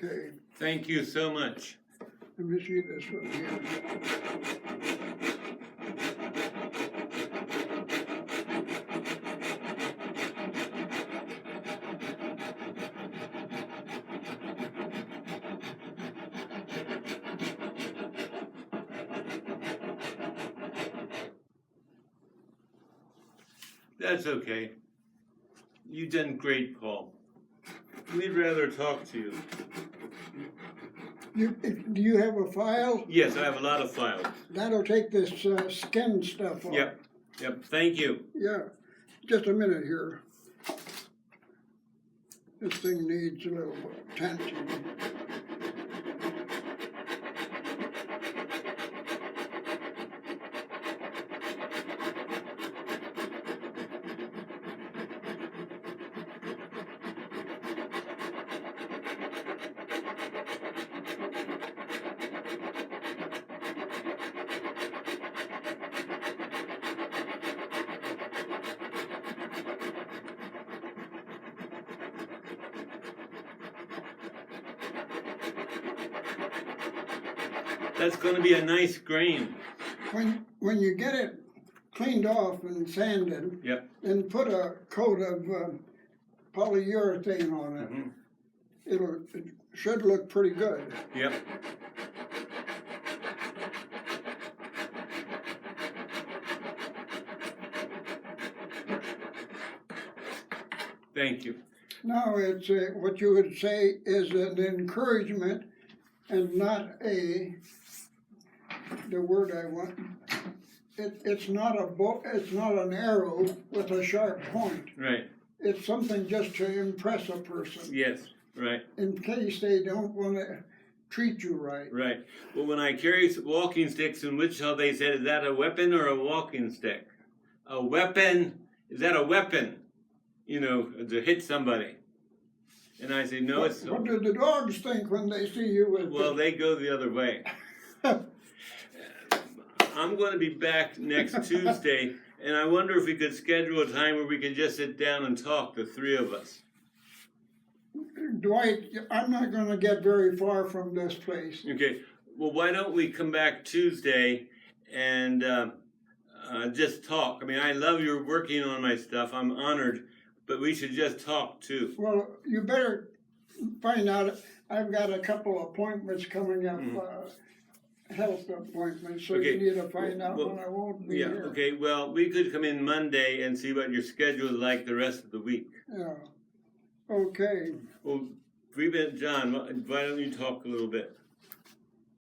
Okay. Thank you so much. Let me see this one here. That's okay. You've done great, Paul. We'd rather talk to you. Do you have a file? Yes, I have a lot of files. That'll take this skin stuff off. Yep, thank you. Yeah. Just a minute here. This thing needs a little attention. That's going to be a nice grain. When you get it cleaned off and sanded, Yep. then put a coat of polyurethane on it. Mm-hmm. It should look pretty good. Yep. Thank you. Now, it's what you would say is an encouragement and not the word I want. It's not it's not an arrow with a sharp point. Right. It's something just to impress a person. Yes. Right. In case they don't want to treat you right. Right. Well, when I carry walking sticks in Wichita, they said, "Is that a weapon or a walking stick?" A weapon? Is that a weapon? You know, to hit somebody. And I say, no, it's... What do the dogs think when they see you with Well, they go the other way. I'm going to be back next Tuesday, and I wonder if we could schedule a time where we can just sit down and talk, the three of us. Dwight, I'm not going to get very far from this place. Okay. Well, why don't we come back Tuesday and just talk? I mean, I love your working on my stuff. I'm honored. But we should just talk, too. Well, you better find out. I've got a couple appointments coming up, health appointments, so Okay. you need to find out when I won't be here. Okay. Well, we could come in Monday and see what your schedule is like the rest of the week. Yeah. Okay. Well, John, why don't you talk a little bit?